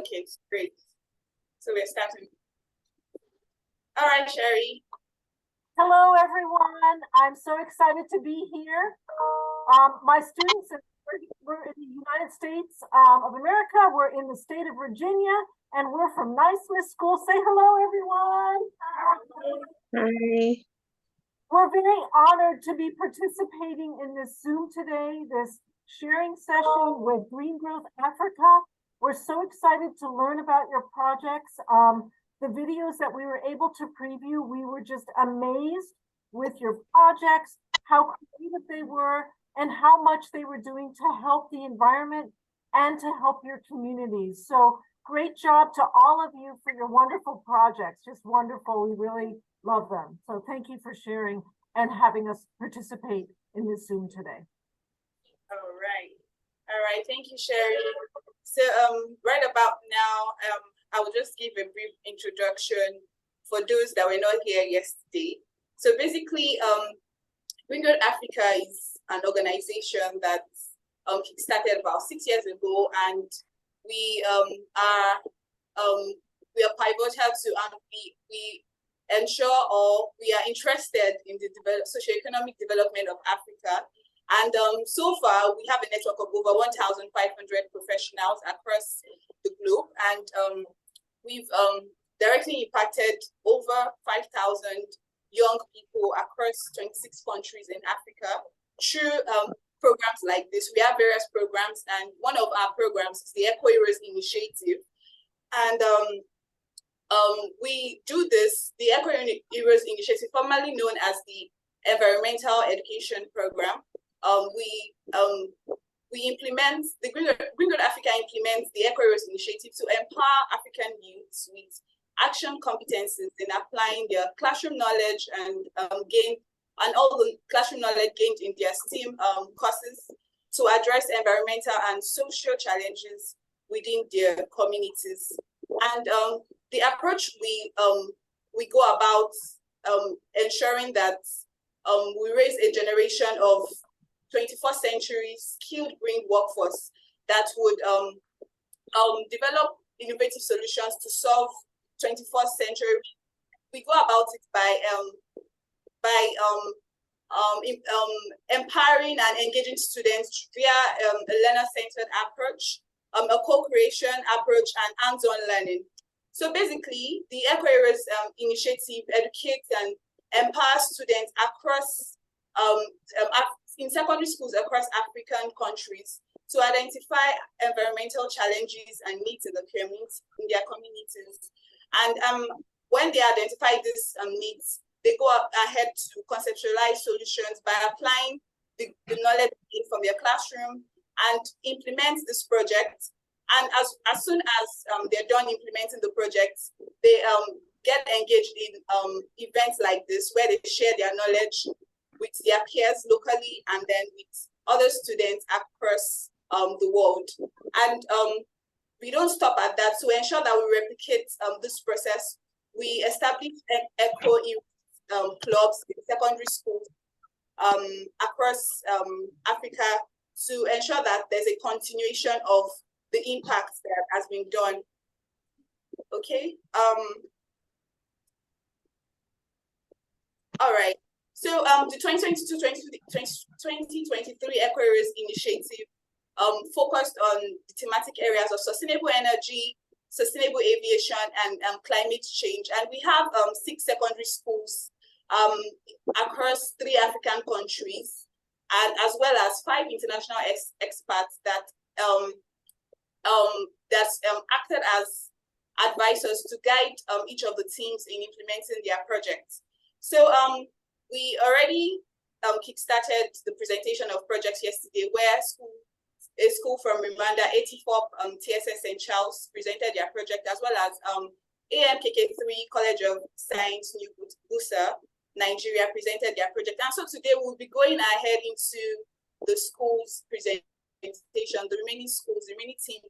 Okay, great. So we're starting. All right, Sherry. Hello, everyone. I'm so excited to be here. My students, we're in the United States of America. We're in the state of Virginia, and we're from Nysmith School. Say hello, everyone. Hi. We're very honored to be participating in this Zoom today, this sharing session with Green Growth Africa. We're so excited to learn about your projects. The videos that we were able to preview, we were just amazed with your projects, how creative they were, and how much they were doing to help the environment and to help your communities. So great job to all of you for your wonderful projects. Just wonderful. We really love them. So thank you for sharing and having us participate in this Zoom today. All right. All right. Thank you, Sherry. So right about now, I will just give a brief introduction for those that were not here yesterday. So basically, Green Growth Africa is an organization that started about 6 years ago, and we are pivotal to, and we ensure, or we are interested in the socioeconomic development of Africa. And so far, we have a network of over 1,500 professionals across the globe, and we've directly impacted over 5,000 young people across 26 countries in Africa through programs like this. We have various programs, and one of our programs is the EcoHeroes initiative. And we do this, the EcoHeroes initiative, formerly known as the Environmental Education Program. We implement, the Green Growth Africa implements the EcoHeroes initiative to empower African youths with action competencies in applying their classroom knowledge and all the classroom knowledge gained in their STEAM courses to address environmental and social challenges within their communities. And the approach we go about ensuring that we raise a generation of 21st century skilled green workforce that would develop innovative solutions to solve 21st century. We go about it by empowering and engaging students via a learner-centered approach, a co-creation approach, and hands-on learning. So basically, the EcoHeroes initiative educates and empowers students across in secondary schools across African countries to identify environmental challenges and needs in their communities. And when they identify these needs, they go ahead to conceptualize solutions by applying the knowledge from their classroom and implement this project. And as soon as they're done implementing the project, they get engaged in events like this where they share their knowledge with their peers locally and then with other students across the world. And we don't stop at that. To ensure that we replicate this process, we established eco clubs in secondary schools across Africa to ensure that there's a continuation of the impact that has been done. Okay. All right. So the 2022-2023 EcoHeroes initiative focused on the thematic areas of sustainable energy, sustainable aviation, and climate change. And we have 6 secondary schools across 3 African countries, and as well as 5 international experts that acted as advisors to guide each of the teams in implementing their projects. So we already kickstarted the presentation of projects yesterday, where a school from Rwanda, 84 TSS St. Charles, presented their project, as well as AMKK3 College of Science, New Busa, Nigeria, presented their project. And so today we'll be going ahead into the school's presentation, the remaining teams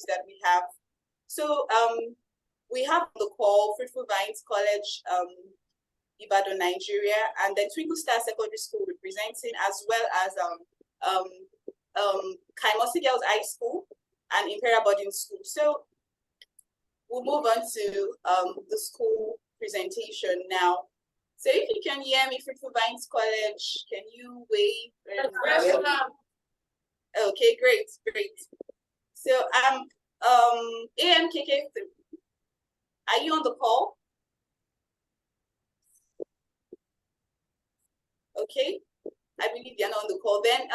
that we have. So we have on the call Fruitful Vines College, Ibadan, Nigeria, and then Twinkle Star Secondary School representing, as well as Kaimosi Girls High School and Imperial Boarding School. So we'll move on to the school presentation now. So if you can hear me, Fruitful Vines College, can you wave? Okay, great. So AMKK3. Are you on the call? Okay, I believe you're not on the call. Then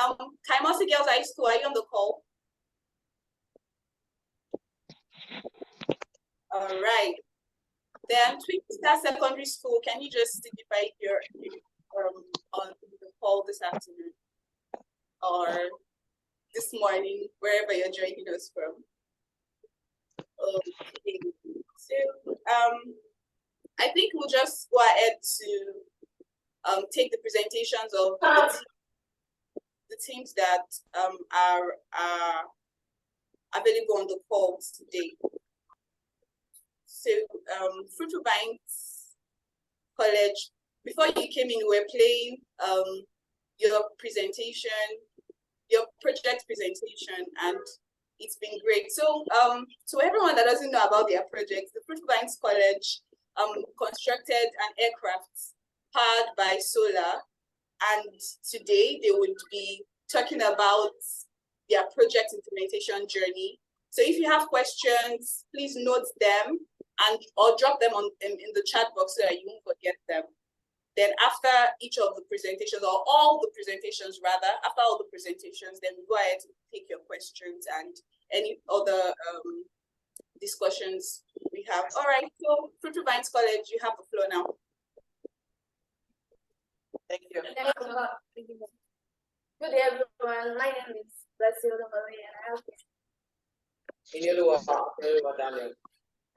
Kaimosi Girls High School, are you on the call? All right. Then Twin Star Secondary School, can you just signify if you're on the call this afternoon or this morning, wherever you're joining us from? Okay. So I think we'll just go ahead to take the presentations of the teams that are available on the call today. So Fruitful Vines College, before you came in, we were playing your presentation, your project presentation, and it's been great. So to everyone that doesn't know about their project, the Fruitful Vines College constructed an aircraft powered by solar, and today they would be talking about their project implementation journey. So if you have questions, please note them or drop them in the chat box so that you won't forget them. Then after each of the presentations, or all the presentations rather, after all the presentations, then we go ahead to take your questions and any other discussions we have. All right, so Fruitful Vines College, you have the floor now. Thank you. Good day, everyone. My name is Blessing Marie, and I have Daniel.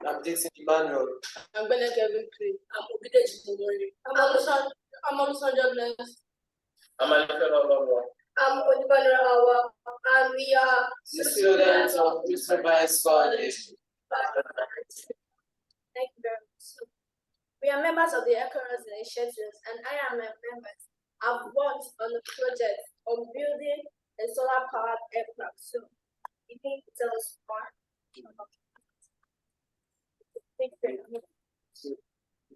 I'm Jason Emmanuel. I'm Bennett Kevin Tree. I'm Obide Chimori. I'm Olusanja Bless. I'm Alifero Longwa. I'm Odibana Awa. And we are the students of Fruitful Vines College. Thank you very much. We are members of the EcoHeroes initiatives, and I am a member. I've worked on the project on building a solar-powered aircraft. So, you can tell us more?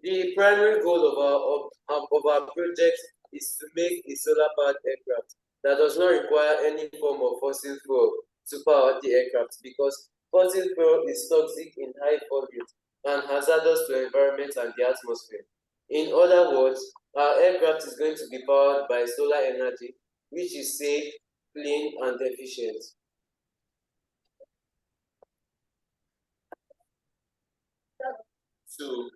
The primary goal of our project is to make a solar-powered aircraft that does not require any form of fossil fuel to power the aircraft, because fossil fuel is toxic in high volumes and hazardous to the environment and the atmosphere. In other words, our aircraft is going to be powered by solar energy, which is safe, clean, and efficient. So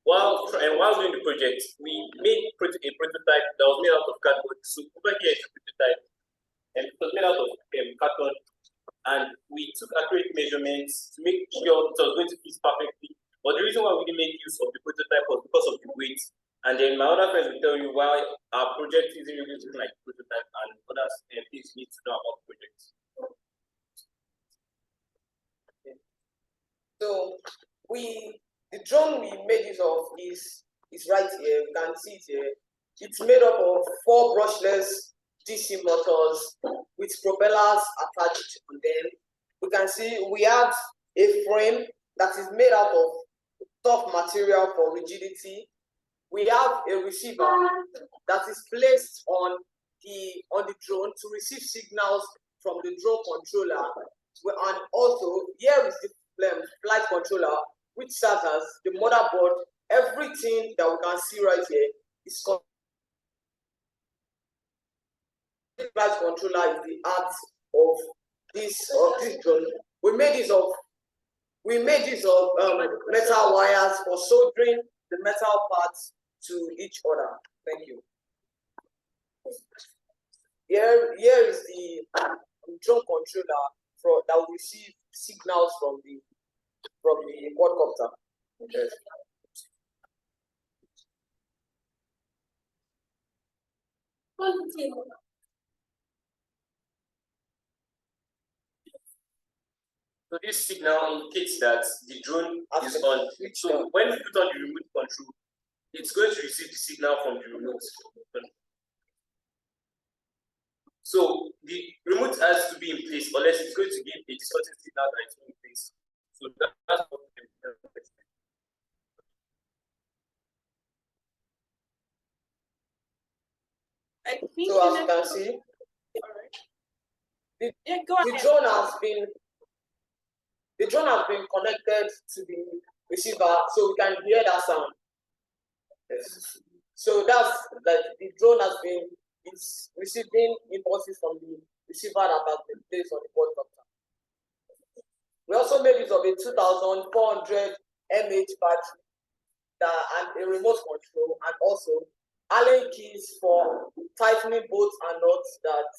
while doing the project, we made a prototype that was made out of cardboard. So over here is a prototype, and it was made out of carton. And we took accurate measurements to make sure it was going to fit perfectly. But the reason why we didn't make use of the prototype was because of the weight. And then my other friends will tell you why our project isn't really looking like prototype, and other things need to know about projects. So the drone we made use of is right here. You can see it here. It's made up of 4 brushless DC motors with propellers attached on them. We can see we have a frame that is made out of tough material for rigidity. We have a receiver that is placed on the drone to receive signals from the drone controller. And also, here is the flight controller, which serves as the motherboard. Everything that we can see right here is called the flight controller is the heart of this drone. We made use of metal wires for soldering the metal parts to each other. Thank you. Here is the drone controller that will receive signals from the quadcopter. Yes. So this signal indicates that the drone is on. So when you put on the remote control, it's going to receive the signal from the remote. So the remote has to be in place, unless it's going to give a distorted signal that it's in place. So that's what right, thank So you. as you can see, All right. the, Yeah, go the ahead. drone has been connected to the receiver, so we can hear that sound. Yes. So that's like the drone is receiving impulses from the receiver that has been placed on the quadcopter. We also made use of a 2,400 mAh battery and a remote control, and also Allen keys for tightening bolts and nuts that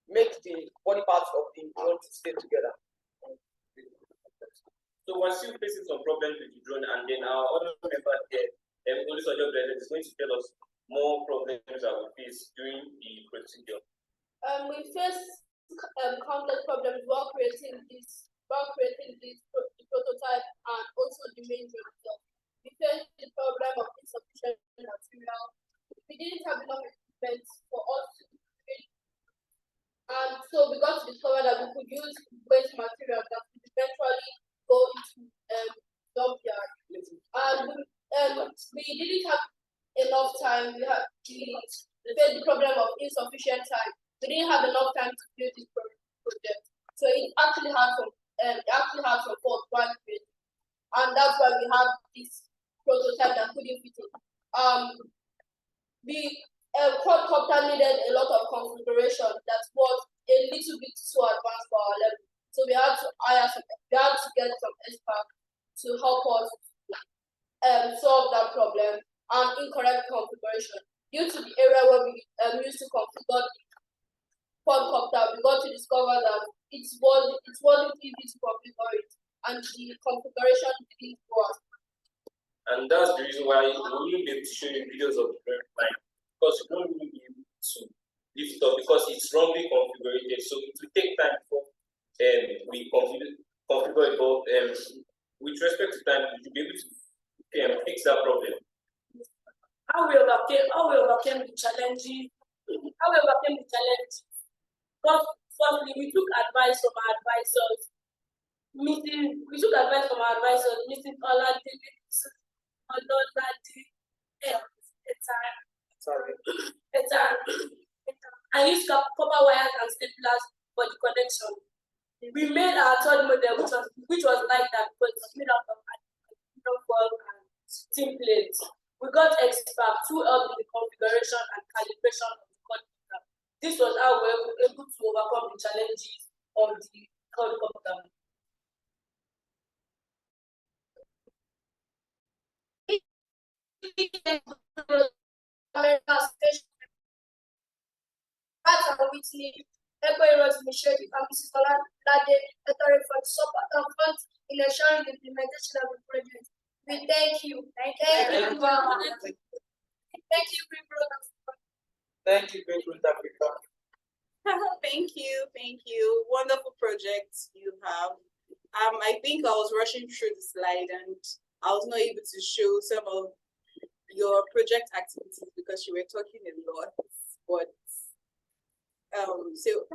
make the body parts of the drone to stay together. So we're still facing some problems with the drone, and then our other member here, Olusojo Blessed, is going to tell us more problems that we face during the procedure. We face countless problems while creating this prototype and also the main drone itself. We faced the problem of insufficient material. We didn't have enough equipment for us to create, and so we got to discover that we could use waste material that could eventually go into dump yard. And we didn't have enough time. We faced the problem of insufficient time. We didn't have enough time to build this project, so it actually had some fault while creating, and that's why we have this prototype that couldn't fit in. The quadcopter needed a lot of configuration that was a little bit too advanced for our level, so we had to get some experts to help us solve that problem and incorrect configuration. Due to the area where we used to configure the quadcopter, we got to discover that it wasn't easy to configure it, and the configuration didn't go as planned. And that's the reason why we won't be able to show you videos of the drone flying, because you won't really be able to lift it up because it's wrongly configured. So it will take time before we configure it. But with respect to time, we should be able to fix that problem. How we overcame the challenges. Firstly, we took advice from our advisors. Mrs. Oladi, I used copper wires and staplers for the connection. We made our third model, which was like that, but it was made out of aluminum and tin plates. We got experts who helped in the configuration and calibration of the quadcopter. This was how we were able to overcome the challenges of the quadcopter. Whitney, EcoHeroes initiative, and Mrs. Olade Letare for the support and funds in ensuring the implementation of the project. We thank you. Thank you. Thank you, Big Brother. Thank you, Great Africa. Thank you. Wonderful project you have. I think I was rushing through the slide and I was not able to show some of your project activities because you were talking a lot. But so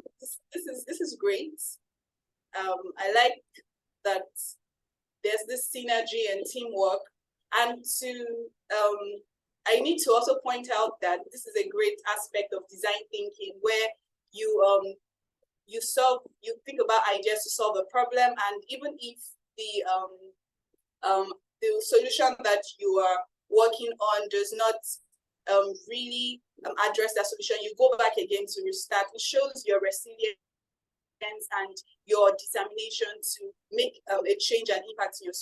this is great. I like that there's this synergy and teamwork, and I need to also point out that this is a great aspect of design thinking where you think about ideas to solve a problem, and even if the solution that you are working on does not really address that solution, you go back again to restart. It shows your resilience and your determination to make a change and impact in your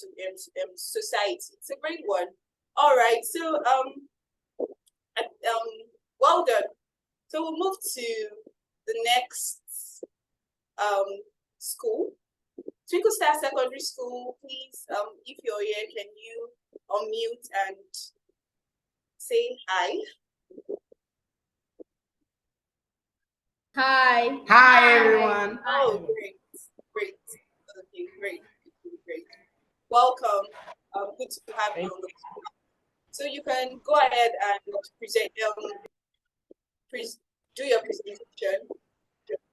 society. It's a great one. All right, so well done. So we'll move to the next school. Twinkle Star Secondary School, please, if you're here, can you unmute and say hi? Hi. Hi, everyone. Oh, great. Okay, great. Welcome. Good to have you on the call. So you can go ahead and present, do your presentation.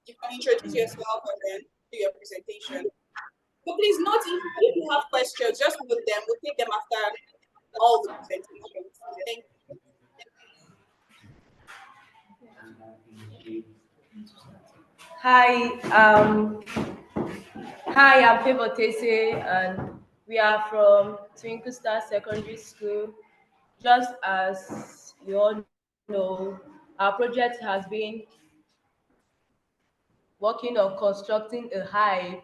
You can introduce yourself and then do your presentation. So please note if you have questions, just note them. We'll take them after all the presentations. Thank you. Hi, um, hi, I'm Favor Tese, and we are from Twinkle Star Secondary School. Just as you all know, our project has been working on constructing a hive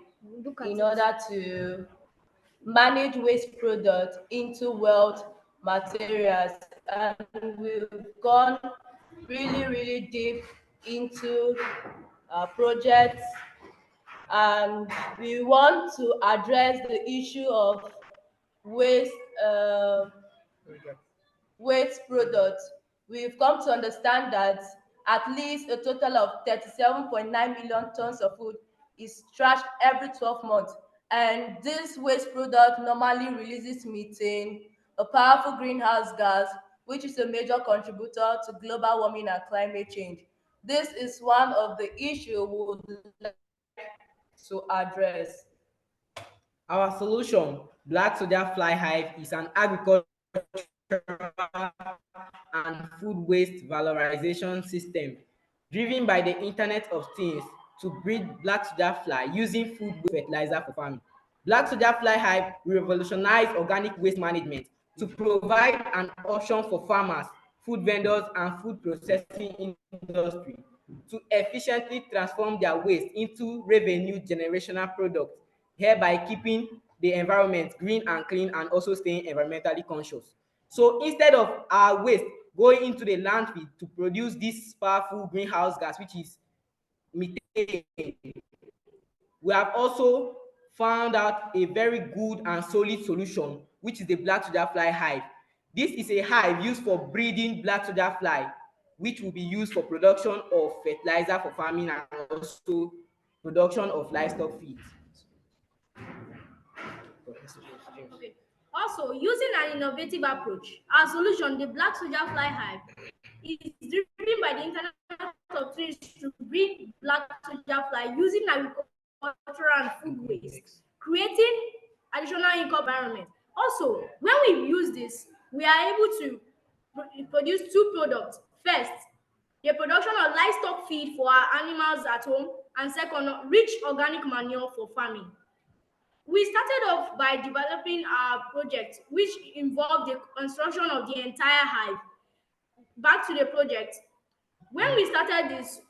in order to manage waste products into wealth materials, and we've gone really deep into our projects, and we want to address the issue of waste uh, waste products. We've come to understand that at least a total of 37.9 million tons of food is trashed every 12 months. And this waste product normally releases methane, a powerful greenhouse gas, which is a major contributor to global warming and climate change. This is one of the issues we would like to address. Our solution, Black Soldier Fly Hive, is an agricultural and food waste valorization system driven by the Internet of Things to breed black soldier fly using food waste fertilizer for farming. Black soldier fly hive will revolutionize organic waste management to provide an option for farmers, food vendors, and food processing industry to efficiently transform their waste into revenue generational products, hereby keeping the environment green and clean and also staying environmentally conscious. So instead of our waste going into the landfill to produce this powerful greenhouse gas, which is methane, we have also found out a very good and solid solution, which is the black soldier fly hive. This is a hive used for breeding black soldier fly, which will be used for production of fertilizer for farming and also production of livestock feed. Okay. Also, using an innovative approach, our solution, the Black Soldier Fly Hive, is driven by the Internet of Things to breed Black Soldier Fly using agricultural and food waste, creating additional income environment. Also, when we use this, we are able to produce two products. First, the production of livestock feed for our animals at home, and second, rich organic manure for farming. We started off by developing our project, which involved the construction of the entire hive. Back to the project. When we started this,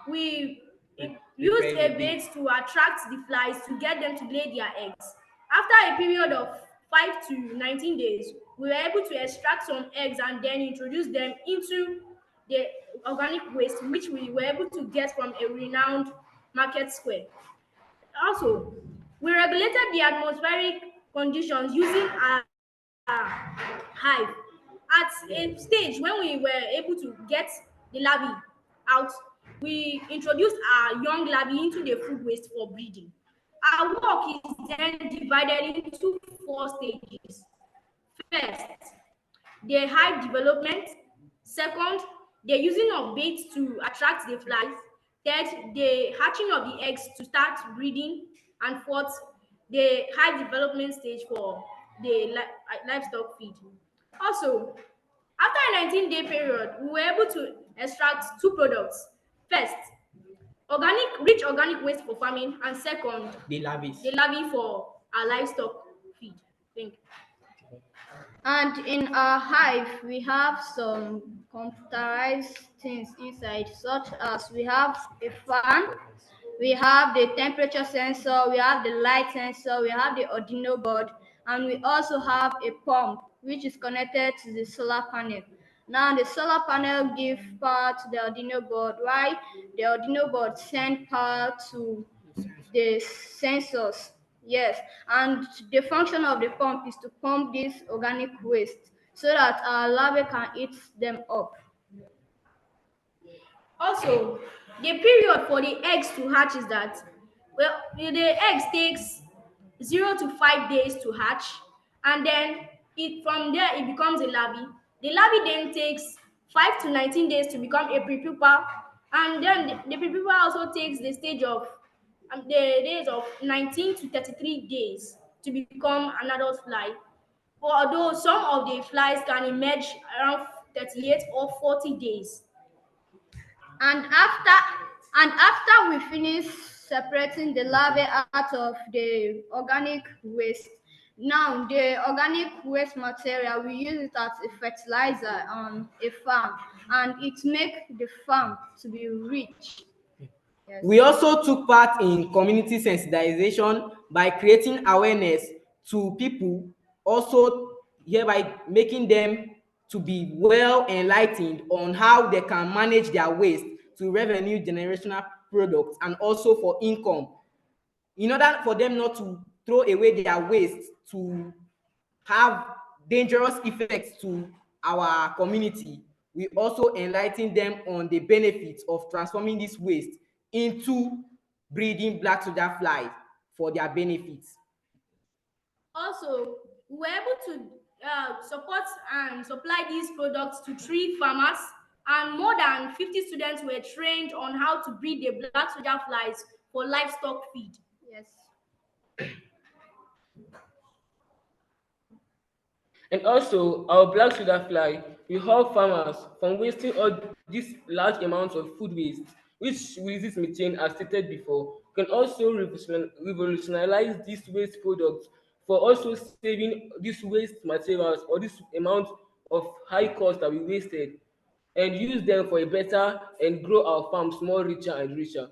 we used a bait to attract the flies to get them to lay their eggs. After a period of 5 to 19 days, we were able to extract some eggs and then introduce them into the organic waste, which we were able to get from a renowned market square. Also, we regulated the atmospheric conditions using our hive. At a stage when we were able to get the larvae out, we introduced our young larvae into the food waste for breeding. Our work is then divided into four stages. First, the hive development. Second, the using of bait to attract the flies. Third, the hatching of the eggs to start breeding. And fourth, the hive development stage for the livestock feed. Also, after a 19-day period, we were able to extract two products. First, rich organic waste for farming, and second, The larvae. the larvae for our livestock feed. Thank you. And in our hive, we have some computerized things inside, such as we have a fan, we have the temperature sensor, we have the light sensor, we have the Arduino board, and we also have a pump which is connected to the solar panel. Now the solar panel gives power to the Arduino board, while the Arduino board sends power to the sensors. Yes, and the function of the pump is to pump this organic waste so that our larvae can eat them up. Also, the period for the eggs to hatch is that, well, the eggs takes 0 to 5 days to hatch, and then from there it becomes a larvae. The larvae then takes 5 to 19 days to become a prepupa, and then the prepupa also takes the stage of the days of 19 to 33 days to become an adult fly. Although some of the flies can emerge around 38 or 40 days. And after we finish separating the larvae out of the organic waste, now the organic waste material we use it as a fertilizer on a farm, and it makes the farm to be rich. Yes. We also took part in community sensitization by creating awareness to people, also hereby making them to be well enlightened on how they can manage their waste to revenue generational products and also for income, in order for them not to throw away their waste to have dangerous effects to our community. We also enlighten them on the benefits of transforming this waste into breeding black soldier flies for their benefits. Also, we were able to support and supply these products to 3 farmers, and more than 50 students were trained on how to breed the black soldier flies for livestock feed. Yes. And also, our black sugar fly will help farmers from wasting all these large amounts of food waste, which releases methane as stated before. Can also revolutionize these waste products for also saving these waste materials or this amount of high cost that we wasted, and use them for a better and grow our farms more richer and richer.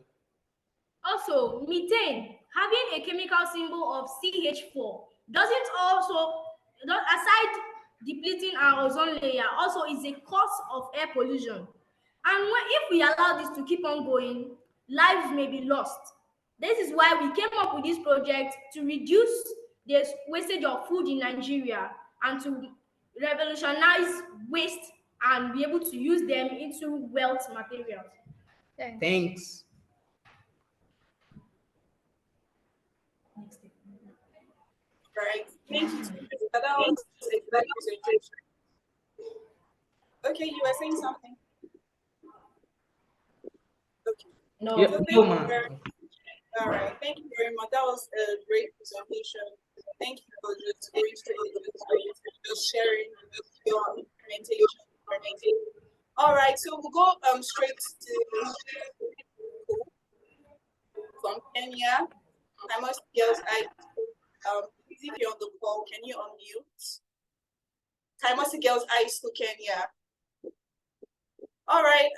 Also, methane, having a chemical symbol of CH4, doesn't also, aside depleting our ozone layer, also is a cause of air pollution. And if we allow this to keep on going, lives may be lost. This is why we came up with this project to reduce the wastage of food in Nigeria and to revolutionize waste and be able to use them into wealth materials. Thanks. Right. Thank you. That was a great presentation. Okay, you were saying something. Okay. No, So thank you ma'am. all right. Thank you very much. That was a great presentation. Thank you for just going straight into it, just sharing your implementation. All right, so we'll go straight to from Kenya. I must girls, if you're on the call, can you unmute? Taimasi Girls High School, Kenya. All right,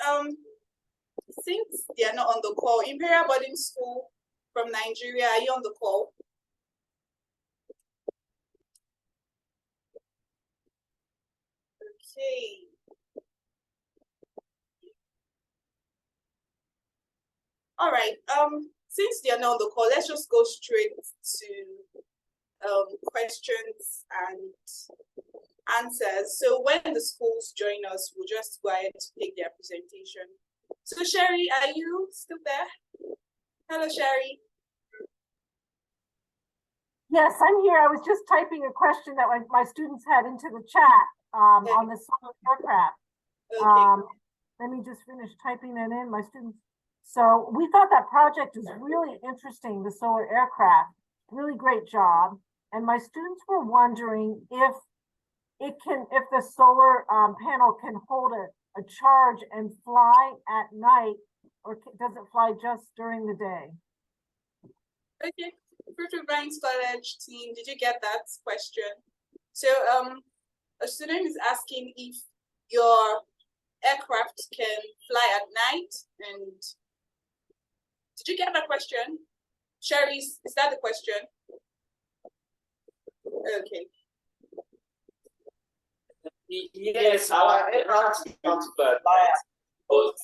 since they are not on the call, Imperial Boarding School from Nigeria, are you on the call? Okay. All right, since they are not on the call, let's just go straight to questions and answers. So when the schools join us, we'll just go ahead to take their presentation. So Sherry, are you still there? Hello, Sherry. Yes, I'm here. I was just typing a question that my students had into the chat on the solar aircraft. Okay. Let me just finish typing that in, my students. So we thought that project was really interesting, the solar aircraft, really great job. And my students were wondering if the solar panel can hold a charge and fly at night, or does it fly just during the day? Okay, Fruit Vines College team, did you get that question? So a student is asking if your aircraft can fly at night, and did you get that question? Sherry, is that the question? Okay. Yes, our aircraft can fly, but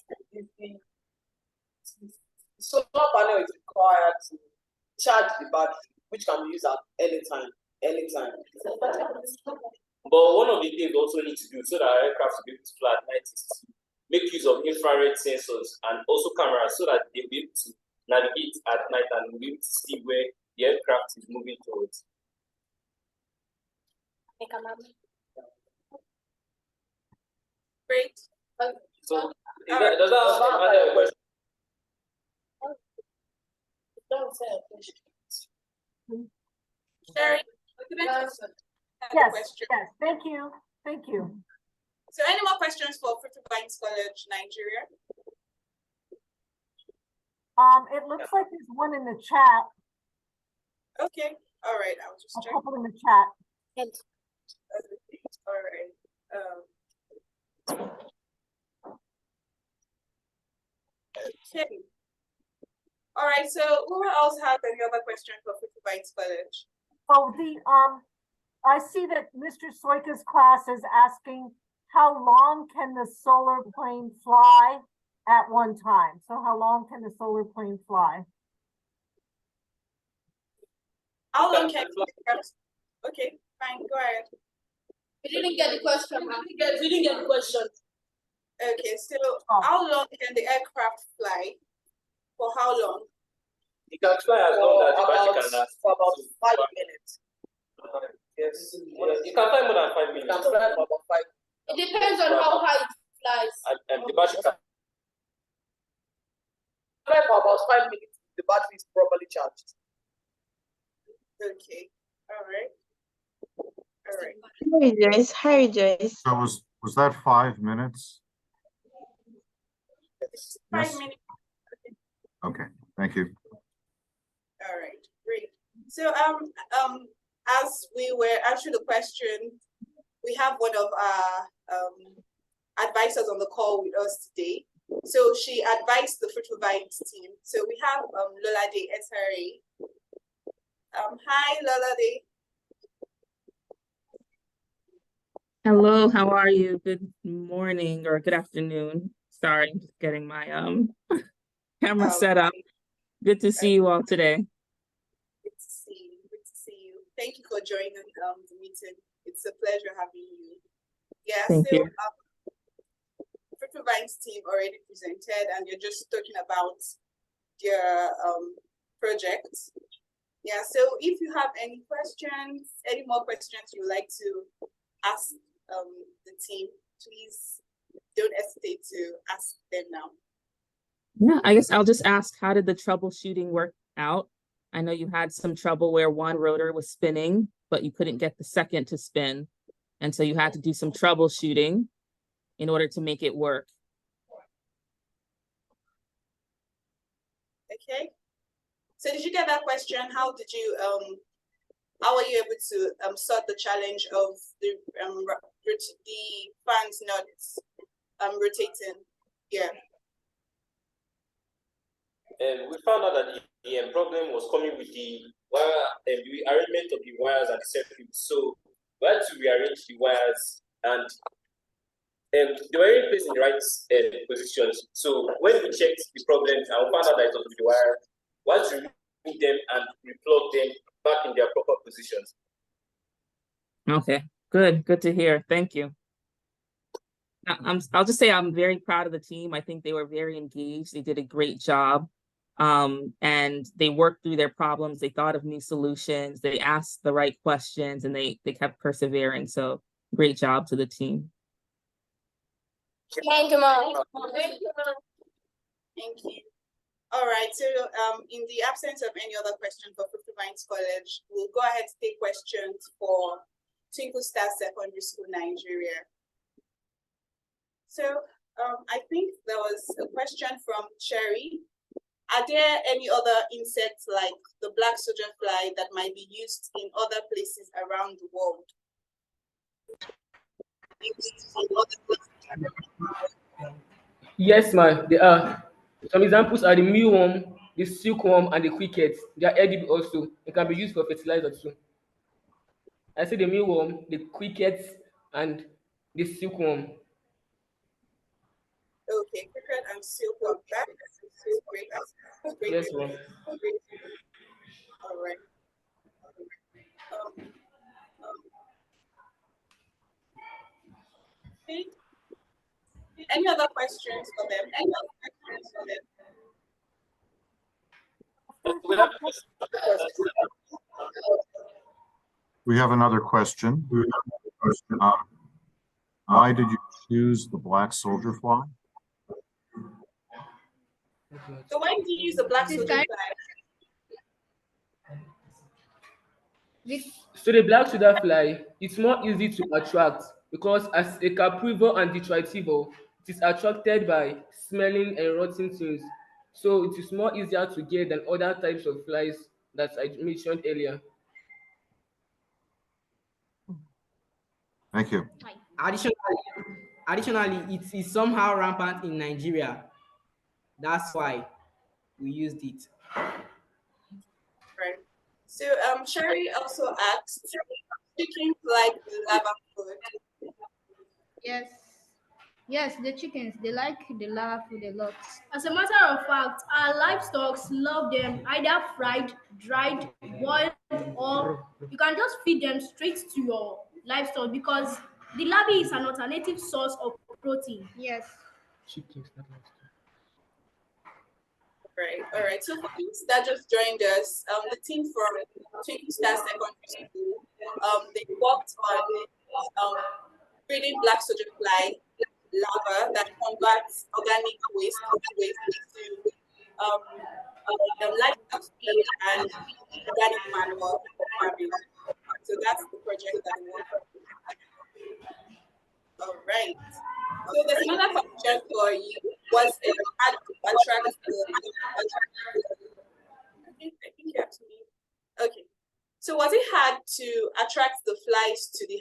The solar panel is required to charge the battery, which can be used at any time. But one of the things we also need to do so that our aircraft will be able to fly at night is to make use of infrared sensors and also cameras so that they'll be able to navigate at night and be able to see where the aircraft is moving towards. Great. So does that answer your question? Sherry, Yes, yes, thank you. So any more questions for Fruit Vines College, Nigeria? It looks like there's one in the chat, Okay, all right, I'll just a check. couple in the chat. All right. Okay. All right, so who else has any other question for Fufu Bites College? Oh, I see that Mr. Soika's class is asking how long can the solar plane fly at one time? So how long can the solar plane fly? How long can okay, fine, go ahead. We didn't get the question, ma'am. We didn't get the question. Okay, so how long can the aircraft fly? For how long? You can fly as long as the battery can last. For about 5 minutes. Yes. You can fly more than 5 minutes. You can fly for about 5 minutes. It depends on how high it flies. And the battery can fly for about 5 minutes. The battery is properly charged. Okay. All right. All right. Hi, Joyce. Hi, Joyce. So was that 5 minutes? Yes. Yes. 5 minutes. Okay, thank you. All right, great. So as we were answering the question, we have one of our advisors on the call with us today. So she advised the Fruitful Bites team. So we have Lolade SRA. Hi, Lolade. Hello, how are you? Good morning or good afternoon. Sorry, I'm just getting my camera set up. Good to see you all today. Good to see you. Good to see you. Thank you for joining the meeting. It's a pleasure having you. Yeah, Thank you. Fruitful Bites team already presented, and you're just talking about their project. Yeah, so if you have any questions, any more questions you would like to ask the team, please don't hesitate to ask them now. Yeah, I guess I'll just ask, how did the troubleshooting work out? I know you had some trouble where one rotor was spinning, but you couldn't get the second to spin. And so you had to do some troubleshooting in order to make it work. Okay. So did you get that question? How did you how were you able to sort the challenge of the fans not rotating? Yeah. we found out that the problem was coming with the wire and the arrangement of the wires and the circuit. So we had to rearrange the wires, and they were placed in the right positions. So when we checked the problems and we found out that it was with the wire, we had to remove them and replug them back in their proper positions. Okay, good to hear. Thank you. I'll just say I'm very proud of the team. I think they were very engaged. They did a great job. And they worked through their problems. They thought of new solutions. They asked the right questions, and they kept persevering. So great job to the team. Thank you, Mom. Thank you. All right, so in the absence of any other question for Fruitful Bites College, we'll go ahead to take questions for Twinkle Star Secondary School, Nigeria. So I think there was a question from Cherry. Are there any other insects like the black soldier fly that might be used in other places around the world? Yes, ma'am, there are. Some examples are the mealworm, the silkworm, and the cricket. They are edible also. They can be used for fertilizer too. I say the mealworm, the cricket, and the silkworm. Okay, cricket and silkworm. That is great. That's great. Yes, ma'am. All right. Okay. Any other questions for them? Any other questions for them? We have another question. Why did you choose the black soldier fly? So why did you use the black soldier fly? So the black soldier fly, it's more easy to attract because as a caprivore and detritivore, it is attracted by smelling and rotting things. so it is more easier to get than other types of flies that I mentioned earlier. Thank you. Additionally, it is somehow rampant in Nigeria. That's why we used it. Right. So Sherry also asked, chickens like the lava food. Yes. Yes, the chickens, they like the lava food a lot. As a matter of fact, our livestock love them either fried, dried, boiled, or you can just feed them straight to your livestock because the larvae is an alternative source of protein. Yes. Chickens, not livestock. Right. All right. So for those that just joined us, the team from Twinkle Star Secondary School, they worked on breeding black soldier fly larva that converts organic waste into livestock feed and organic manure for farming. So that's the project that we worked on. All right. So there's another question for you. Was it hard to attract I think you have to leave. Okay. So was it hard to attract the flies to the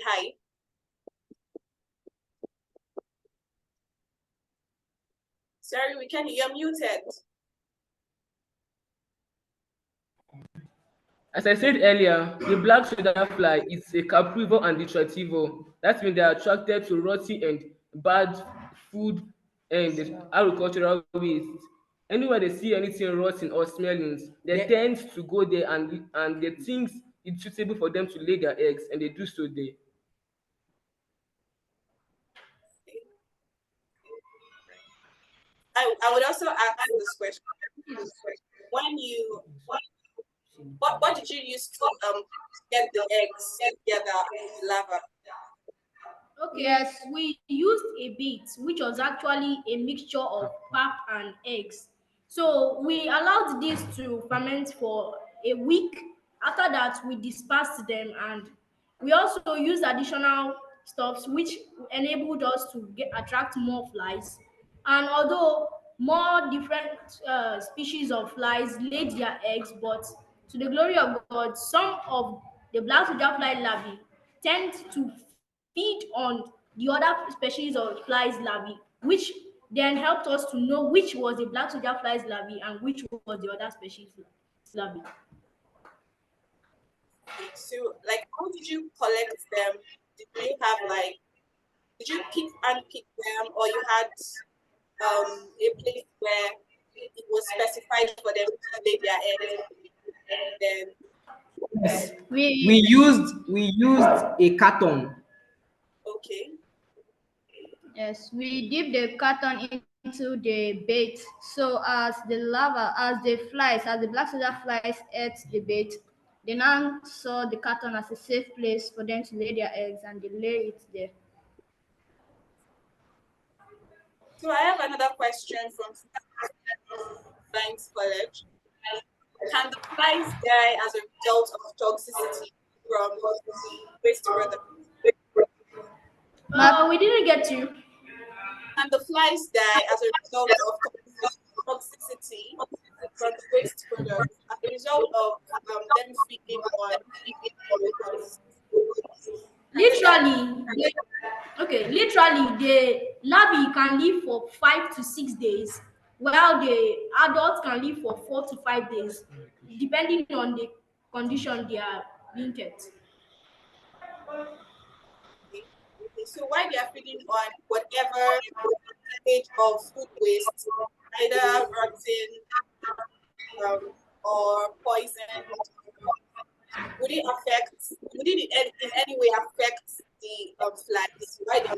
hive? Sorry, we can't. You're muted. As I said earlier, the black soldier fly is a caprivore and detractivo. That means they are attracted to rotten and bad food and agricultural waste. Anywhere they see anything rotten or smelling, they tend to go there and they think it's suitable for them to lay their eggs, and they do so there. I would also ask this question. When you what did you use to get the eggs together in the lava? Okay. Yes. We used a bait, which was actually a mixture of pap and eggs. So we allowed this to ferment for a week. After that, we dispersed them and we also used additional stuffs which enabled us to attract more flies. And although more different species of flies laid their eggs, but to the glory of God, some of the black soldier fly larvae tend to feed on the other species of flies larvae, which then helped us to know which was the black soldier flies larvae and which was the other species larvae. Okay, so like how did you collect them? Did you have did you pick them, or you had a place where it was specified for them to lay their eggs, and then Yes. We used a carton. okay. Yes, we dip the carton into the bait. So as the black soldier flies ate the bait, they now saw the carton as a safe place for them to lay their eggs, and they lay it there. So I have another question from Science College. Can the flies die as a result of toxicity from waste products? We didn't get you. Can the flies die as a result of toxicity from waste products as a result of them feeding on products? Literally, the larvae can live for 5 to 6 days, while the adults can live for 4 to 5 days, depending on the condition they are being kept. Okay, so while they are feeding on whatever stage of food waste, either rotten or poisoned, would it in any way affect the flies? Why they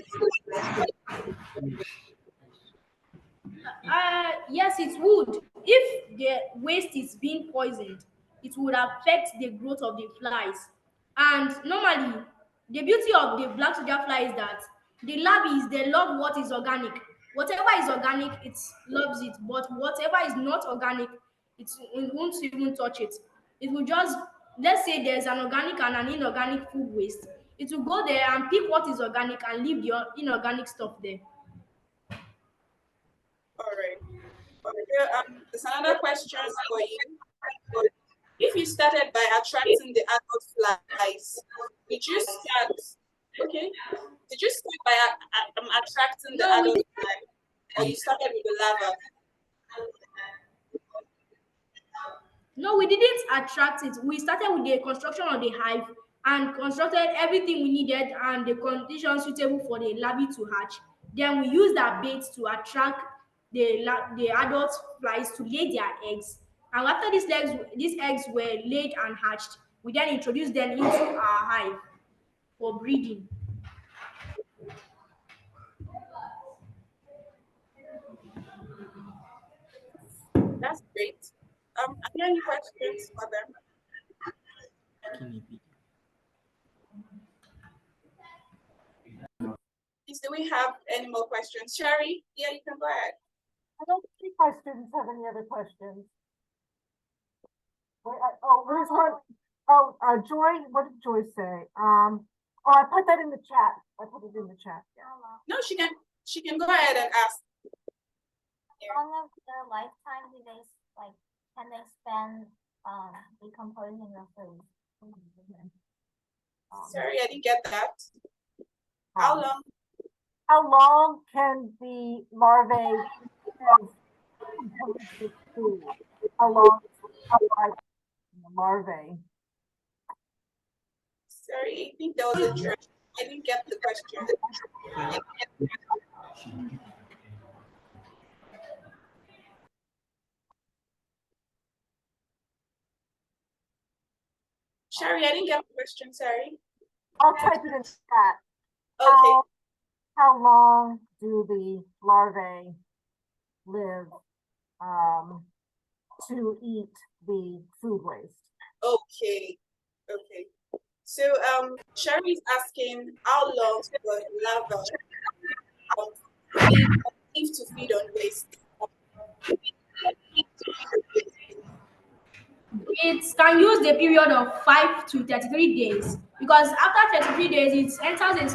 Yes, it would. If the waste is being poisoned, it would affect the growth of the flies. And normally, the beauty of the black soldier fly is that the larvae, they love what is organic. Whatever is organic, it loves it. But whatever is not organic, it won't even touch it. It will just, let's say there's an organic and an inorganic food waste. It will go there and pick what is organic and leave the inorganic stuff there. All right. So There's another question for you. If you started by attracting the adult flies, did you start? Okay. Did you start by attracting the adult fly, or you started with the larva? No, we didn't attract it. We started with the construction of the hive and constructed everything we needed and the conditions suitable for the larvae to hatch. Then we used our bait to attract the adult flies to lay their eggs. And after these eggs were laid and hatched, we then introduced them into our hive for breeding. That's great. Are there any questions for them? Please, do we have any more questions? Sherry, yeah, you can go ahead. I don't think my students have any other questions. Wait, where's one? Oh, Joy, what did Joy say? I put that in the chat. I put it in the chat. Yeah. No, she can go ahead and ask. How long of their lifetime do they can they spend decomposing the food? Sorry, I didn't get that. How long? How long can the larvae decompose food? How long is the larvae? Sorry, I think that was a trick. I didn't get the question. Sherry, I didn't get the question, sorry. I'll type it in chat. Okay. How long do the larvae live to eat the food waste? Okay. So Sherry is asking how long the larva live to feed on waste. It can use the period of 5 to 33 days because after 33 days it enters a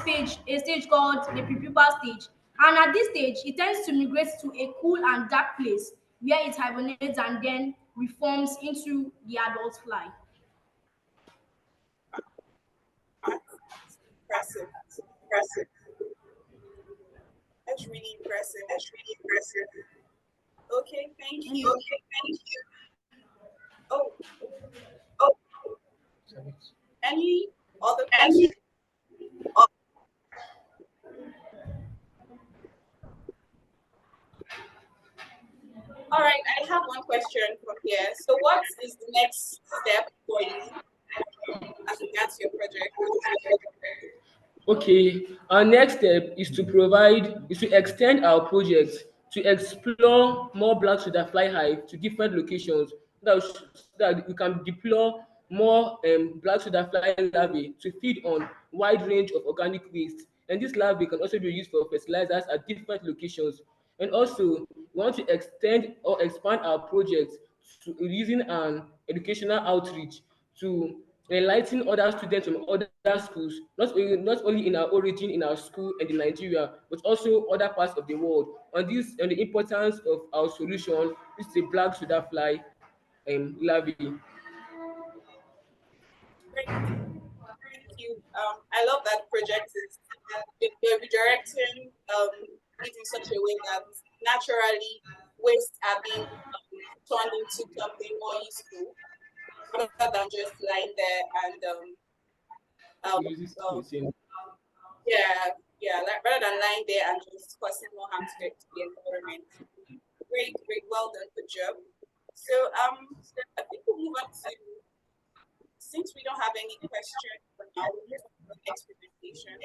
stage called the prepupa stage, and at this stage it tends to migrate to a cool and dark place where it hibernates and then reforms into the adult fly. Impressive. That's really impressive. Okay, thank you. Oh. Any other questions? All right, I have one question from here. So what is the next step for you as regards your project? Okay, our next step is to extend our project to explore more black soda fly hive to different locations so that we can deploy more black soda fly larvae to feed on wide range of organic waste. And this larvae can also be used for fertilizers at different locations. And also, we want to extend or expand our project to using an educational outreach to enlighten other students from other schools, not only in our origin, in our school and in Nigeria, but also other parts of the world on the importance of our solution, which is a black soda fly larvae. Great. Thank you. I love that project is you're redirecting it in such a way that naturally waste are being turned into something more useful rather than just lying there and rather than lying there and just causing more harm to the environment. Great, well done, good job. So I think we'll move on to, since we don't have any questions for now, we'll move on to the next presentation.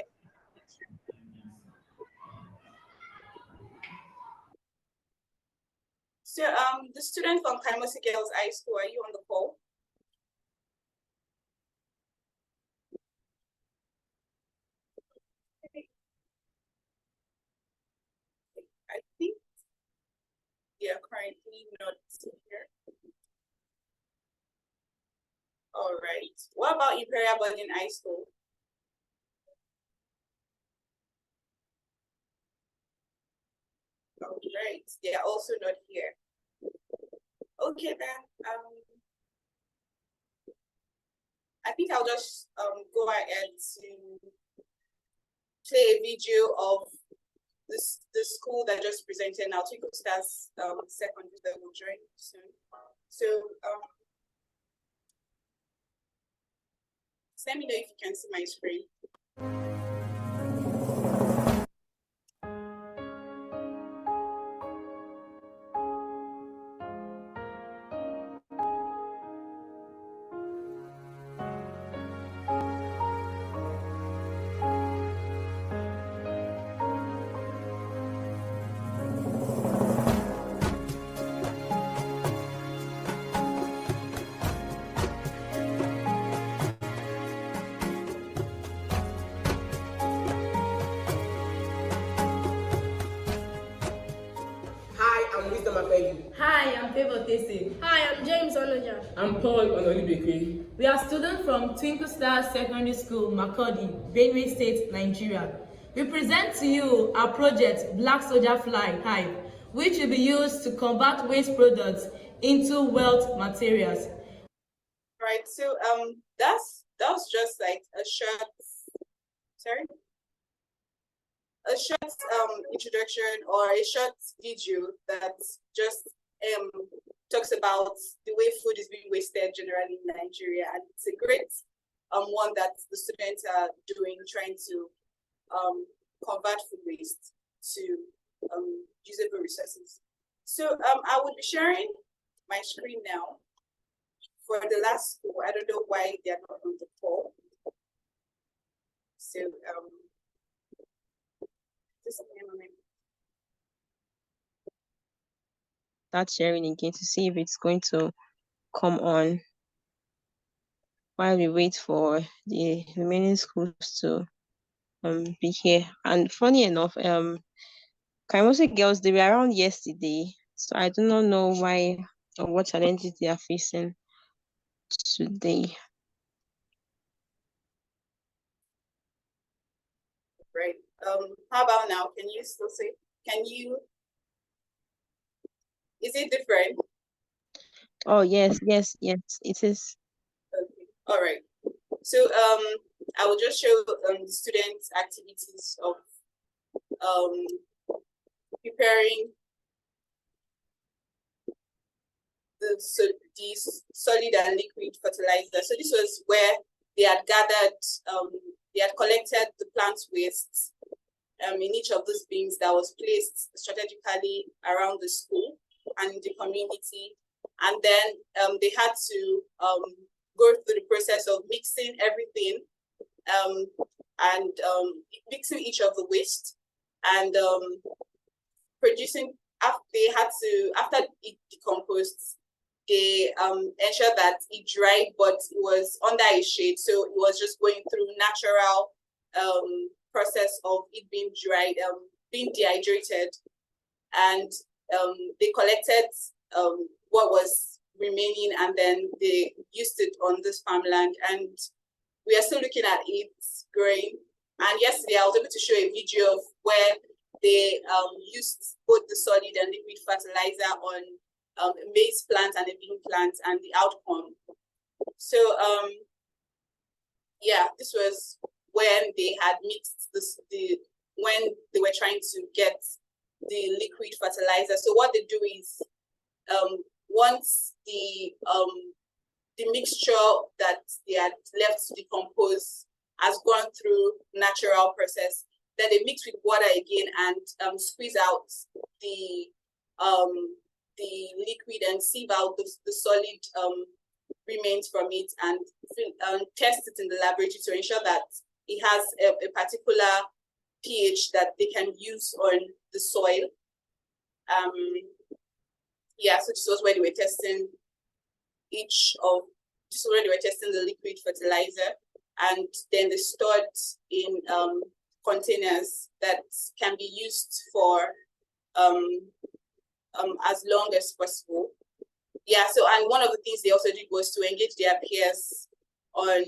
So the student from Kaimosi Girls High School, are you on the call? I think they are currently not here. All right. What about Imperial Boarding High School? All right. They are also not here. Okay then. I think I'll just go ahead to play a video of the school that just presented now, Twinkle Stars secondary that will join soon. So let me know if you can see my screen. Hi, I'm Wisdom Afegi. Hi, I'm Favor Tese. Hi, I'm James Onoja. I'm Paul Onolibekwe. We are students from Twinkle Star Secondary School, Makurdi, Benue State, Nigeria. We present to you our project, Black Soldier Fly Hive, which will be used to convert waste products into wealth materials. Right, so that was just like a short introduction or a short video that just talks about the way food is being wasted generally in Nigeria, and it's a great one that the students are doing, trying to convert food waste to usable resources. So I would be sharing my screen now for the last school. I don't know why they are not on the call. So just a moment. Start sharing again to see if it's going to come on while we wait for the remaining schools to be here. And funny enough, Kaimose girls, they were around yesterday, so I do not know why or what challenges they are facing today. Right. How about now? Can you still see? Is it different? Oh yes, it is. Okay. All right. So I will just show student activities of preparing these solid and liquid fertilizer. So this was where they had gathered, they had collected the plant waste in each of those bins that was placed strategically around the school and in the community. And then they had to go through the process of mixing everything and mixing each of the waste and producing. After it decomposed, they ensured that it dried, but it was under a shade, so it was just going through natural process of it being dried, being dehydrated, and they collected what was remaining, and then they used it on this farmland, and we are still looking at it growing. And yesterday I was able to show a video of where they used both the solid and liquid fertilizer on a maize plant and a bean plant, and the outcome. So yeah, this was when they had mixed when they were trying to get the liquid fertilizer. So what they do is once the mixture that they had left to decompose has gone through natural process, then they mix with water again and squeeze out the liquid and sieve out the solid remains from it, and test it in the laboratory to ensure that it has a particular pH that they can use on the soil. Yeah, so this was where they were testing the liquid fertilizer, and then they stored in containers that can be used for as long as possible. Yeah, so and one of the things they also did was to engage their peers on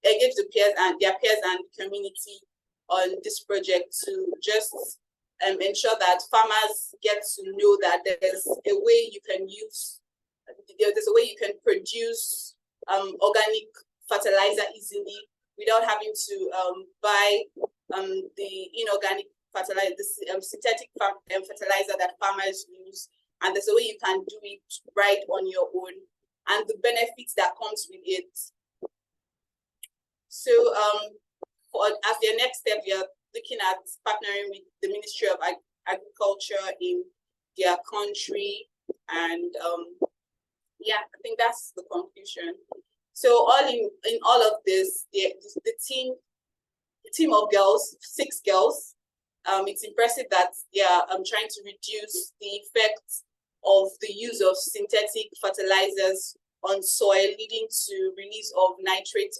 engage their peers and community on this project to just ensure that farmers get to know that there's a way you can produce organic fertilizer easily without having to buy the inorganic fertilizer, the synthetic fertilizer that farmers use. And there's a way you can do it right on your own, and the benefits that comes with it. So as their next step, we are looking at partnering with the Ministry of Agriculture in their country. And yeah, I think that's the conclusion. So all in all of this, the team of girls, 6 girls, it's impressive that they are trying to reduce the effects of the use of synthetic fertilizers on soil, leading to release of nitrate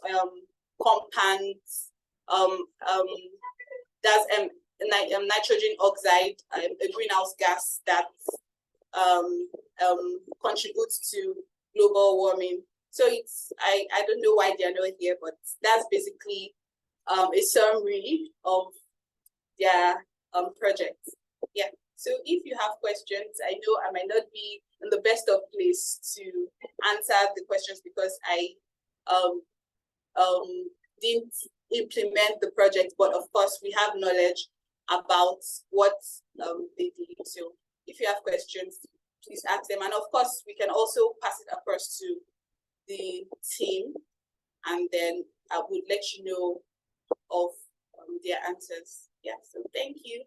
compounds, that's nitrogen oxide, a greenhouse gas that contributes to global warming. So I don't know why they are not here, but that's basically a summary of their project. Yeah. So if you have questions, I know I might not be in the best of place to answer the questions because I didn't implement the project, but of course we have knowledge about what they did. So if you have questions, please ask them. And of course, we can also pass it across to the team, and then I would let you know of their answers. Yeah, so thank you.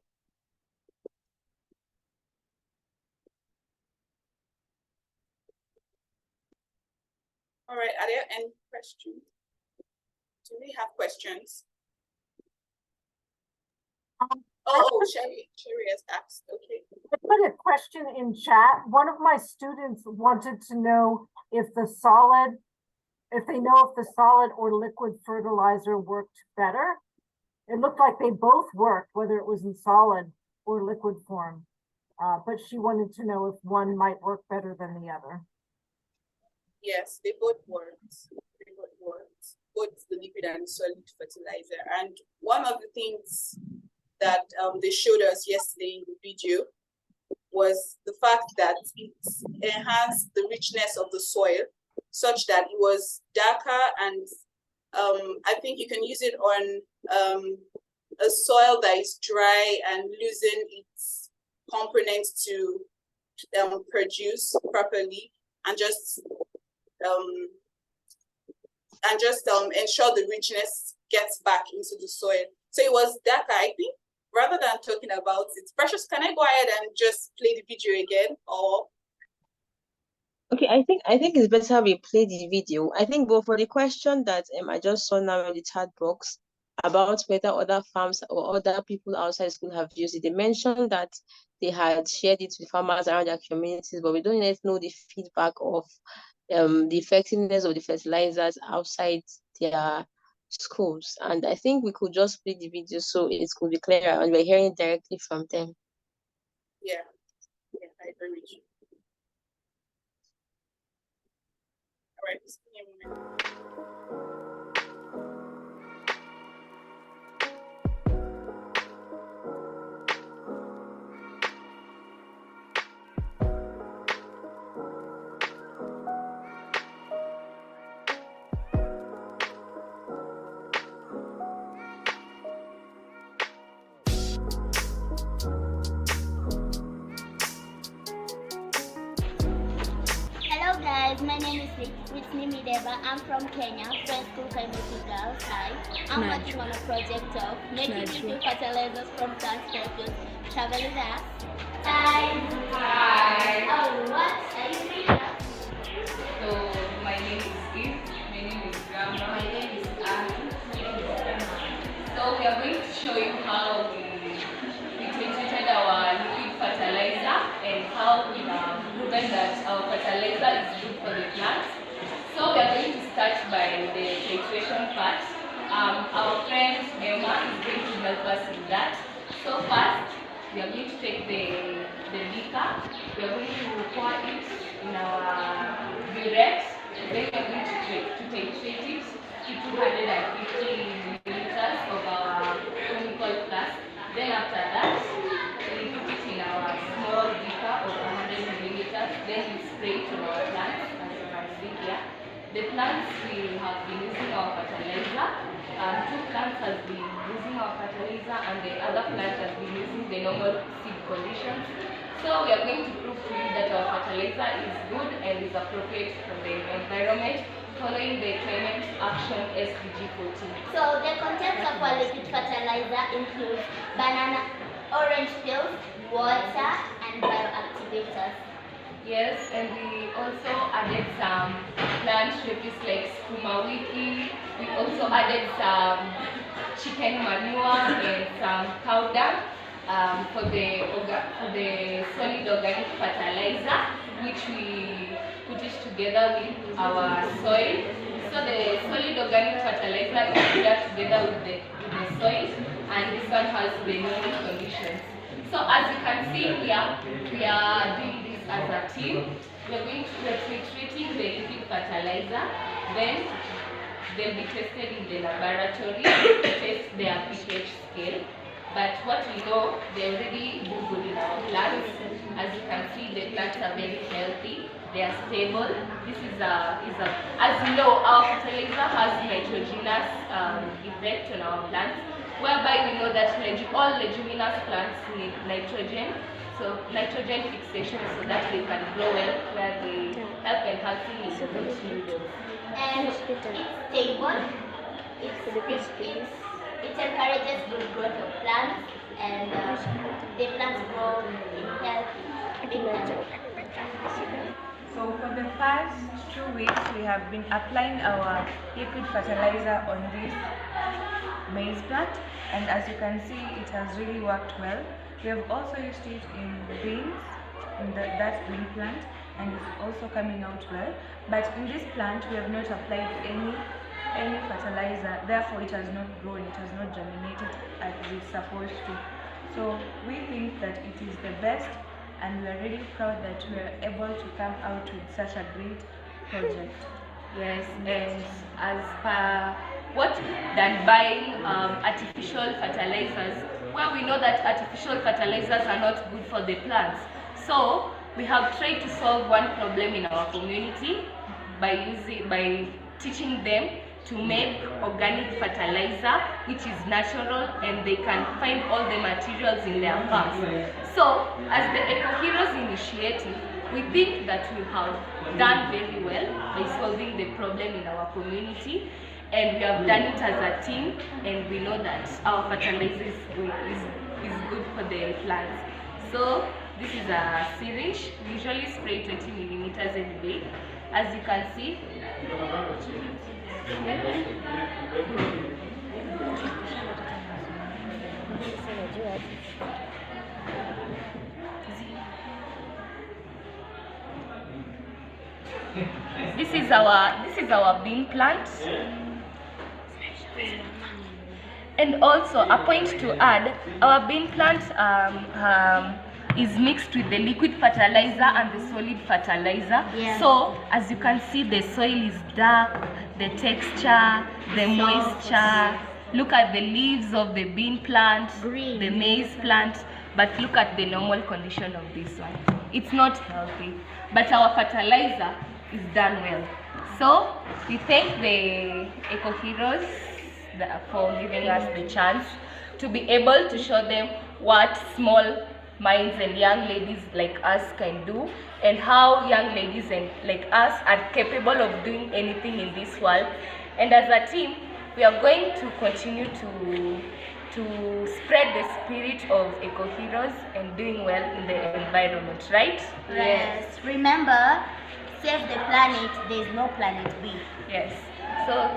All right, are there any questions? Do we have questions? Sherry has asked, okay. I put a question in chat. One of my students wanted to know if they know if the solid or liquid fertilizer worked better. It looked like they both worked, whether it was in solid or liquid form. But she wanted to know if one might work better than the other. Yes, they both worked. Both the liquid and solid fertilizer. And one of the things that they showed us yesterday in the video was the fact that it enhanced the richness of the soil such that it was darker, and I think you can use it on a soil that is dry and losing its components to produce properly, and just ensure the richness gets back into the soil. So it was darker, I think. Rather than talking about it, Precious, can I go ahead and just play the video again, or? Okay, I think it's better we play the video. I think, but for the question that I just saw now in the chat box about whether other farms or other people outside school have used it, they mentioned that they had shared it with farmers around their communities, but we don't yet know the feedback of the effectiveness of the fertilizers outside their schools. And I think we could just play the video so it could be clearer and we're hearing directly from them. Yeah, I agree with you. All right, just give me a moment. My name is Whitney Mideba. I'm from Kenya, Friends School Chemistry Girls High. I'm working on a project of making liquid fertilizers from plant products. Travel with us. Hi. Oh, what are you doing? So, my name is Eve. My name is Grandma. My name is Anne. So, we are going to show you how we treated our liquid fertilizer and how we have proven that our fertilizer is good for the plants. So we are going to start by the titration part. Our friend Emma is going to help us with that. So first, we are going to take the liquor. We are going to pour it in our burette. Then we are going to titrate it to 250 milliliters of our chemical flask. Then after that, see here, the plants we have been using our fertilizer. 2 plants has been using our fertilizer, and the other plant has been using the normal seed conditions. So we are going to prove to you that our fertilizer is good and is appropriate for the environment, following the climate action SDG 14. So the contents of our liquid fertilizer include banana, orange peels, water, and bioactivators. Yes, and we also added some plant shapes like skuma wiki. We also added some chicken manure and some cow dung for the solid organic fertilizer, which we put it together with our soil. So the solid organic fertilizer is here together with the soil, and this one has the normal conditions. So as you can see here, we are doing this as a team. We are treating the liquid fertilizer, then they'll be tested in the laboratory to test their pH scale. But what we know, they already do good in our plants. As you can see, the plants are very healthy. They are stable. This is as you know, our fertilizer has nitrogenous effect on our plants, whereby we know that all leguminous plants need nitrogen. So nitrogen fixation so that they can grow well, where they help enhancing nutrients. And it's stable. It encourages good growth of plants, and the plants grow in healthy. So for the past 2 weeks, we have been applying our liquid fertilizer on this maize plant, and as you can see, it has really worked well. We have also used it in beans, in that bean plant, and it's also coming out well. But in this plant, we have not applied any fertilizer, therefore it has not grown, it has not germinated as it's supposed to. So we think that it is the best, and we are really proud that we are able to come out with such a great project. Yes, and as per what than buying artificial fertilizers, where we know that artificial fertilizers are not good for the plants. So we have tried to solve one problem in our community by teaching them to make organic fertilizer, which is natural, and they can find all the materials in their farms. So as the EcoHeroes initiative, we think that we have done very well by solving the problem in our community, and we have done it as a team, and we know that our fertilizer is good for the plants. So this is a syringe. We usually spray 20 millimeters every day. As you can see, this is our bean plant. And also a point to add, our bean plant is mixed with the liquid fertilizer and the solid fertilizer. Yeah. So as you can see, the soil is dark, the texture, the moisture. Look at the leaves of the bean plant, green, the maize plant, but look at the normal condition of this one. It's not healthy, but our fertilizer is done well. So we thank the EcoHeroes for giving us the chance to be able to show them what small minds and young ladies like us can do, and how young ladies like us are capable of doing anything in this world. And as a team, we are going to continue to spread the spirit of EcoHeroes and doing well in the environment, right? Yes. Remember, save the planet, there is no planet B. Yes. So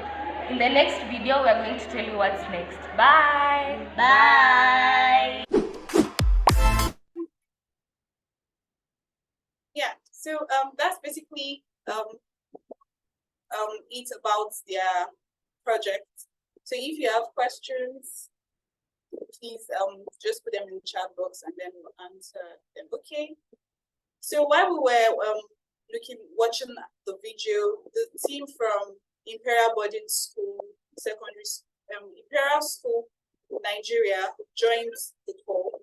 in the next video, we are going to tell you what's next. Bye. Bye. Yeah, so that's basically it about their project. So if you have questions, please just put them in the chat box and then we'll answer them. Okay. So while we were watching the video, the team from Imperial Boarding School, Imperial School Nigeria joined the call,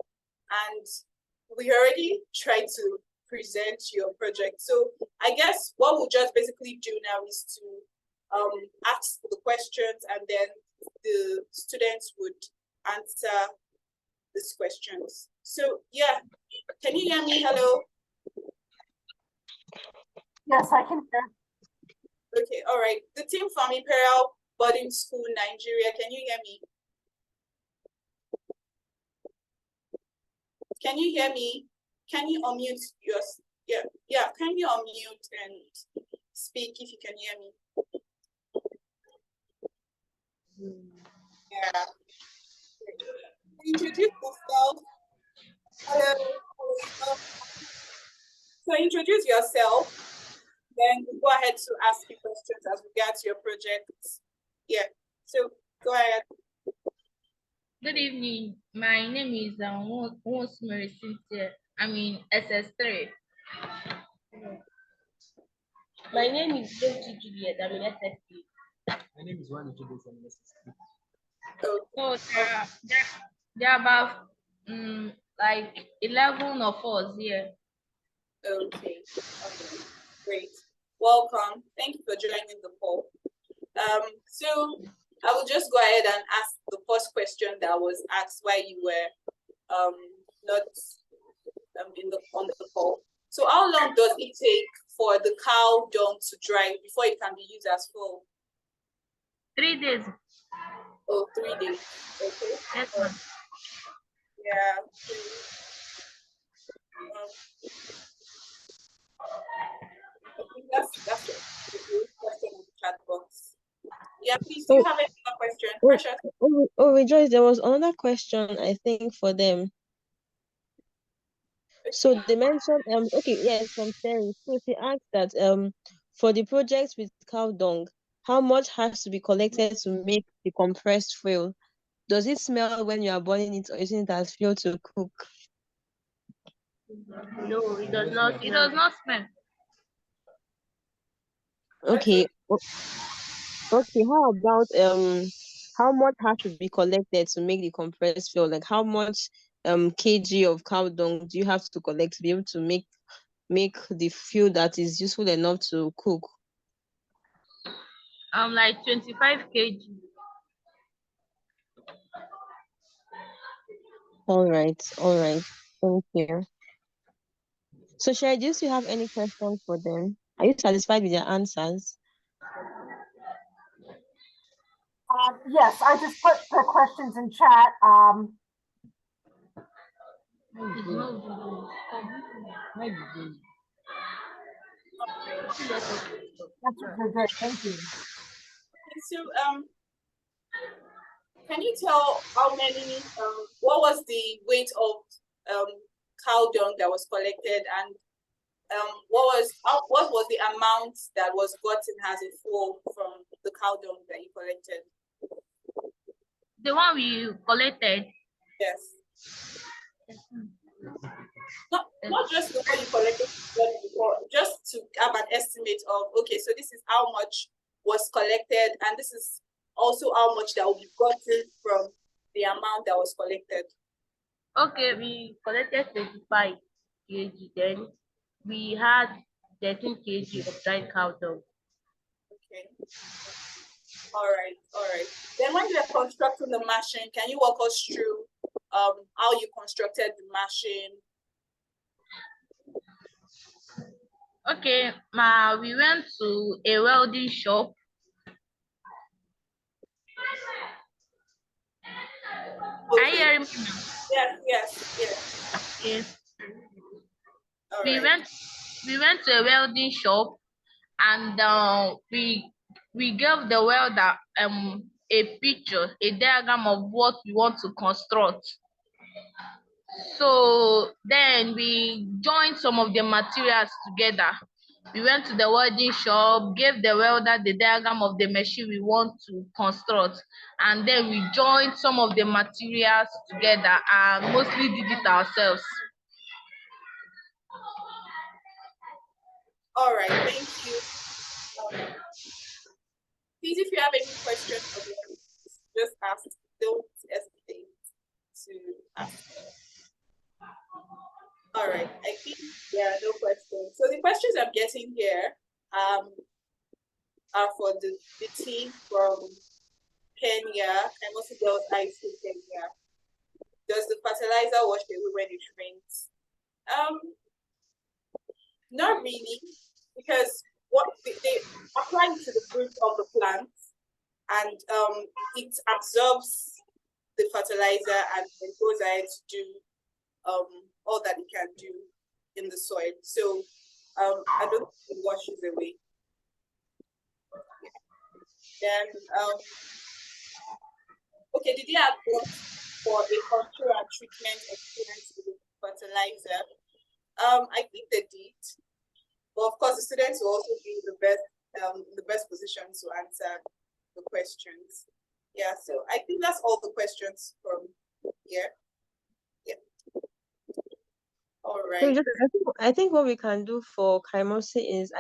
and we already tried to present your project. So I guess what we'll just basically do now is to ask the questions, and then the students would answer these questions. So yeah, can you hear me? Hello? Yes, I can hear. Okay, all right. The team from Imperial Boarding School, Nigeria, can you hear me? Can you hear me? Can you unmute your, yeah, can you unmute and speak if you can hear me? Yeah. Introduce yourself. Hello. So introduce yourself, then go ahead to ask you questions as regards your project. Yeah, so go ahead. Good evening. My name is Nysmith Cynthia. I'm in SS3. My name is Joji Juliet. I'm in SS3. My name is Juan Juliet. I'm in SS3. So there are about like 11 of us here. Okay, great. Welcome. Thank you for joining the call. So I will just go ahead and ask the first question that was asked while you were not on the call. So how long does it take for the cow dung to dry before it can be used as fuel? 3 days. Oh, 3 days. Okay. Yes, ma'am. Yeah. I think that's a great question in the chat box. Yeah, please, do you have another question? Precious? Rejoice, there was another question, I think, for them. So they mentioned, okay, yes, from Terry. So she asked that for the projects with cow dung, how much has to be collected to make the compressed fuel? Does it smell when you are burning it, or using it as fuel to cook? No, it does not. It does not smell. Okay. Okay, how about how much has to be collected to make the compressed fuel? Like how much kg of cow dung do you have to collect to be able to make the fuel that is useful enough to cook? Like 25 kg. All right. Thank you. So Sherry, do you have any questions for them? Are you satisfied with their answers? Yes, I just put the questions in chat. That's really good. Thank you. So, can you tell how many, what was the weight of cow dung that was collected, and what was the amount that was gotten as a fuel from the cow dung that you collected? The one we collected? Yes. Not just the one you collected before, just to have an estimate of, okay, so this is how much was collected, and this is also how much that will be gotten from the amount that was collected. Okay, we collected 25 kg, then we had 13 kg of dried cow dung. Okay. All right. Then when you are constructing the machine, can you walk us through how you constructed the machine? Okay, we went to a welding shop. Okay. Are you hearing me? Yes. Yes. We went to a welding shop, and we gave the welder a picture, a diagram of what we want to construct. So then we joined some of the materials together. We went to the welding shop, gave the welder the diagram of the machine we want to construct, and then we joined some of the materials together and mostly did it ourselves. All right, thank you. Please, if you have any questions, just ask. Don't hesitate to ask. All right, I think, yeah, no questions. So the questions I'm getting here are for the team from Kenya, Kaimosi Girls High School, Kenya. Does the fertilizer wash away when it rains? Not really, because what they apply to the roots of the plant, and it absorbs the fertilizer and it goes ahead to do all that it can do in the soil. So I don't think it washes away. Then okay, did you have for a control and treatment experience with fertilizer? I think they did, but of course the students will also be the best position to answer the questions. Yeah, so I think that's all the questions from here. Yeah. All right. So I think what we can do for Kaimosi is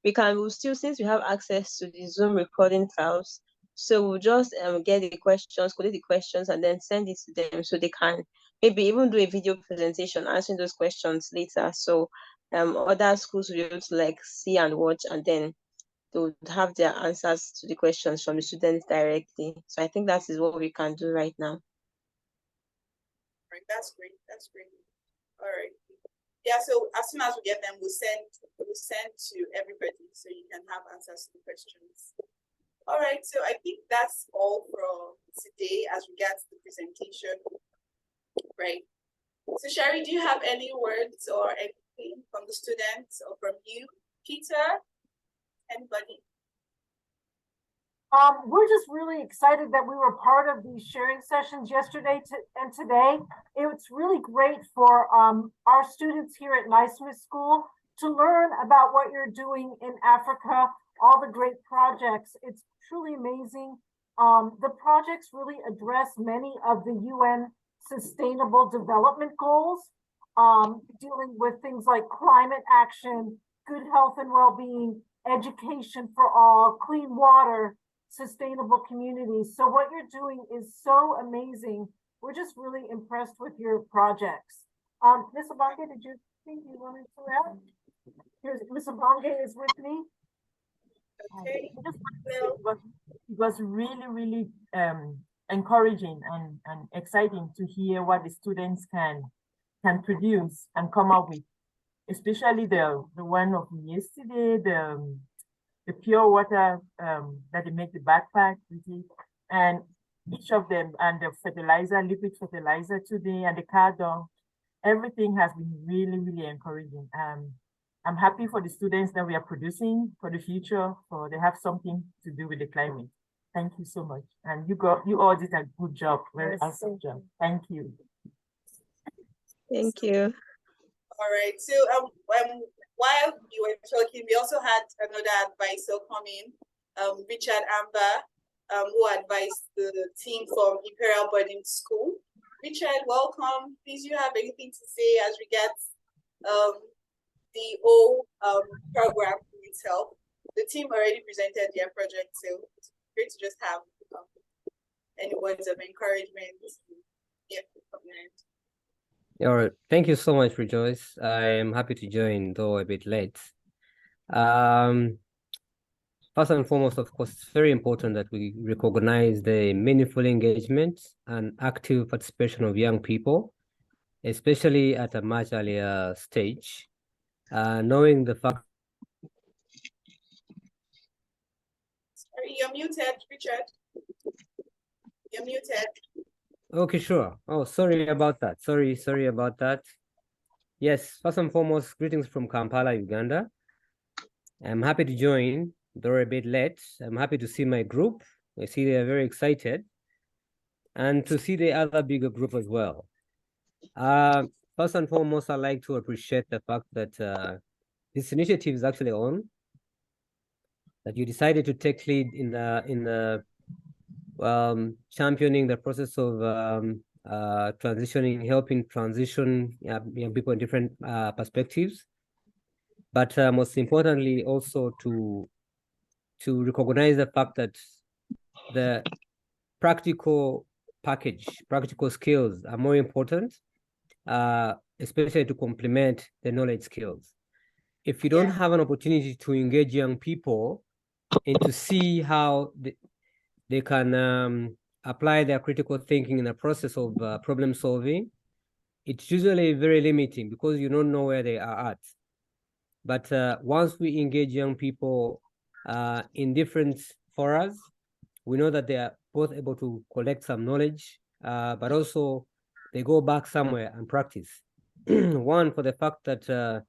we'll still, since we have access to the Zoom recording files, so we'll just get the questions, collect the questions, and then send it to them so they can maybe even do a video presentation answering those questions later. So other schools will be able to like see and watch, and then they would have their answers to the questions from the students directly. So I think that is what we can do right now. Right, that's great. That's great. All right. Yeah, so as soon as we get them, we'll send to everybody so you can have answers to the questions. All right, so I think that's all for today as regards the presentation. Right. So Sherry, do you have any words or anything from the students or from you? Peter? Anybody? We're just really excited that we were part of these sharing sessions yesterday and today. It's really great for our students here at Nysmith School to learn about what you're doing in Africa, all the great projects. It's truly amazing. The projects really address many of the UN Sustainable Development Goals, dealing with things like climate action, good health and well-being, education for all, clean water, sustainable communities. So what you're doing is so amazing. We're just really impressed with your projects. Ms. Abange, did you think you wanted to add? Here's Ms. Abange is with me. Okay. It was really, really encouraging and exciting to hear what the students can produce and come up with, especially the one of yesterday, the pure water that they make the backpack with it, and each of them, and the fertilizer, liquid fertilizer today, and the car door. Everything has been really, really encouraging. I'm happy for the students that we are producing for the future, for they have something to do with the climate. Thank you so much. And you all did a good job, very awesome job. Thank you. Thank you. All right, so while you were talking, we also had another advisor come in, Richard Amber, who advised the team from Imperial Boarding School. Richard, welcome. Please, you have anything to say as regards the whole program itself? The team already presented their project, so it's great to just have any words of encouragement. Yeah, all right, thank you so much, Rejoice. I am happy to join, though a bit late. First and foremost, of course, it's very important that we recognize the meaningful engagement and active participation of young people, especially at a much earlier stage. Knowing the fact. Sorry, you're muted, Richard. You're muted. Okay, sure. Oh, sorry about that. Sorry about that. Yes, first and foremost, greetings from Kampala, Uganda. I'm happy to join, though a bit late. I'm happy to see my group. I see they are very excited. And to see the other bigger group as well. First and foremost, I'd like to appreciate the fact that this initiative is actually on, that you decided to take lead in the championing the process of transitioning, helping transition young people in different perspectives, but most importantly also to recognize the fact that the practical skills are more important especially to complement the knowledge skills. If you don't have an opportunity to engage young people and to see how they can apply their critical thinking in the process of problem solving, it's usually very limiting because you don't know where they are at. But once we engage young people in different forums, we know that they are both able to collect some knowledge, but also they go back somewhere and practice. One, for the fact that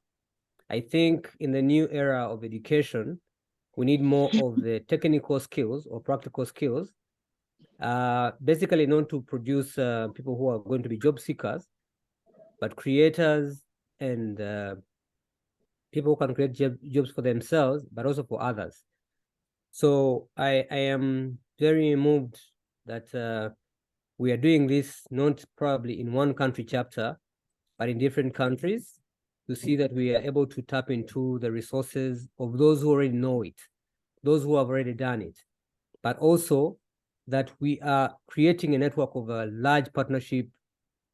I think in the new era of education, we need more of the technical skills or practical skills, basically not to produce people who are going to be job seekers, but creators and people who can create jobs for themselves, but also for others. So I am very moved that we are doing this not probably in one country chapter, but in different countries, to see that we are able to tap into the resources of those who already know it, those who have already done it, but also that we are creating a network of a large partnership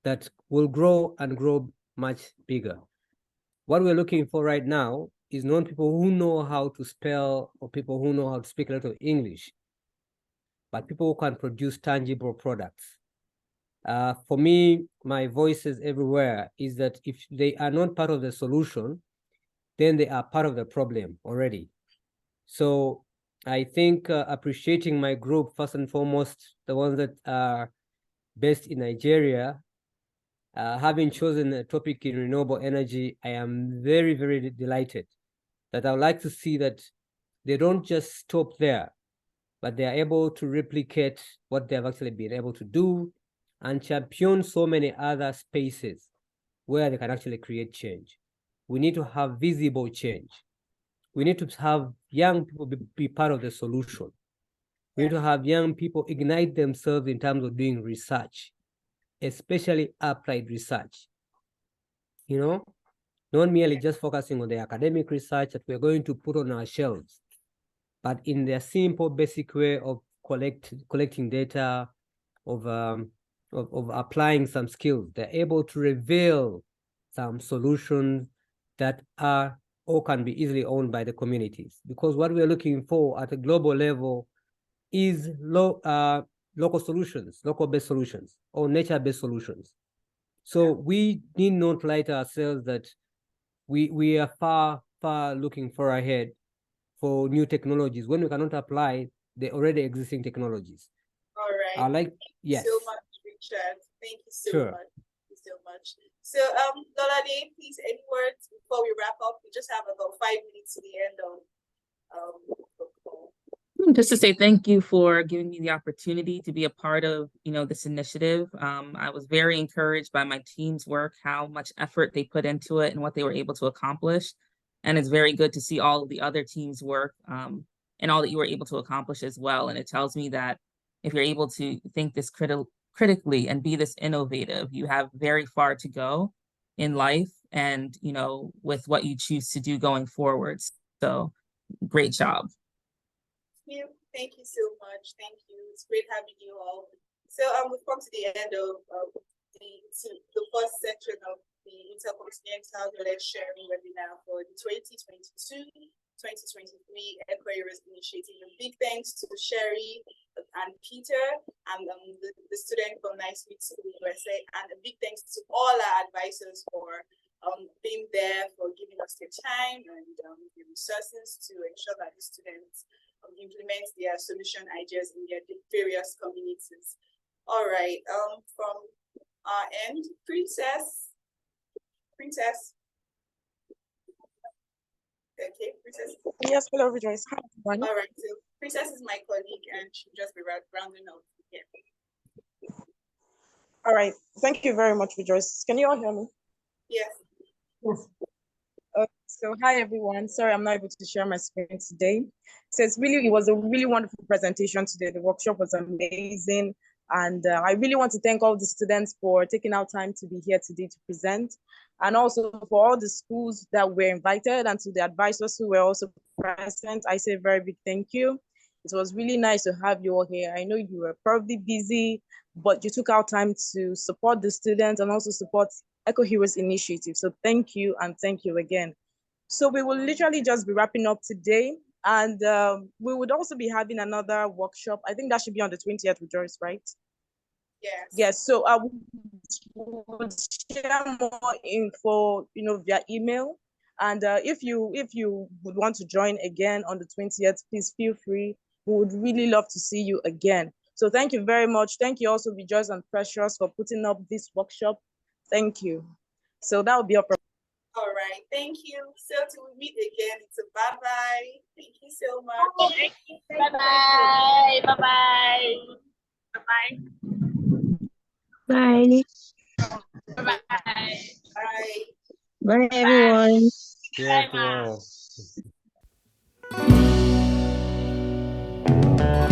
that will grow and grow much bigger. What we're looking for right now is not people who know how to spell or people who know how to speak a little English, but people who can produce tangible products. For me, my voices everywhere is that if they are not part of the solution, then they are part of the problem already. So I think appreciating my group, first and foremost, the ones that are based in Nigeria, having chosen a topic in renewable energy, I am very, very delighted that I would like to see that they don't just stop there, but they are able to replicate what they have actually been able to do and champion so many other spaces where they can actually create change. We need to have visible change. We need to have young people be part of the solution. We need to have young people ignite themselves in terms of doing research, especially applied research. You know, not merely just focusing on the academic research that we're going to put on our shelves, but in their simple, basic way of collecting data, of applying some skills. They're able to reveal some solutions that are or can be easily owned by the communities. Because what we're looking for at a global level is local solutions, local-based solutions, or nature-based solutions. So we need not lie to ourselves that we are far looking far ahead for new technologies when we cannot apply the already existing technologies. All right. Yes. Thank you so much, Richard. Thank you so Sure. much. Thank you so much. So, Lolade, please, any words before we wrap up? We just have about 5 minutes to the end of the call. Just to say thank you for giving me the opportunity to be a part of, this initiative. I was very encouraged by my team's work, how much effort they put into it and what they were able to accomplish. And it's very good to see all of the other teams' work and all that you were able to accomplish as well. And it tells me that if you're able to think this critically and be this innovative, you have very far to go in life and, with what you choose to do going forward. So great job. Thank you so much. Thank you. It's great having you all. So we've come to the end of the first section of the Intercontinental Knowledge Sharing webinar for the 2022-2023 EcoHeroes Initiative. A big thanks to Sherry and Peter and the student from Nysmith School USA, and a big thanks to all our advisors for being there, for giving us their time and the resources to ensure that the students implement their solution ideas in their various communities. All right, from our end, Princess. Okay, Princess. Yes, hello, Rejoice. Hi, everyone. All right, so Princess is my colleague and she'll just be rounding up here. All right, thank you very much, Rejoice. Can you all hear me? Yes. Yes. So hi everyone. Sorry, I'm not able to share my screen today. So it was a really wonderful presentation today. The workshop was amazing, and I really want to thank all the students for taking out time to be here today to present, and also for all the schools that were invited and to the advisors who were also present. I say a very big thank you. It was really nice to have you all here. I know you were probably busy, but you took out time to support the students and also support EcoHeroes initiative. So thank you and thank you again. So we will literally just be wrapping up today, and we would also be having another workshop. I think that should be on the 20th with Joyce, right? Yes. Yes. So I would share more info, via email. And if you would want to join again on the 20th, please feel free. We would really love to see you again. So thank you very much. Thank you also, Rejoice and Precious, for putting up this workshop. Thank you. So that will be up. All right, thank you. So till we meet again, it's a bye-bye. Thank you so much. Bye-bye. Bye-bye. Bye-bye. Bye. Bye-bye. Bye. Bye, everyone. Cheers to all.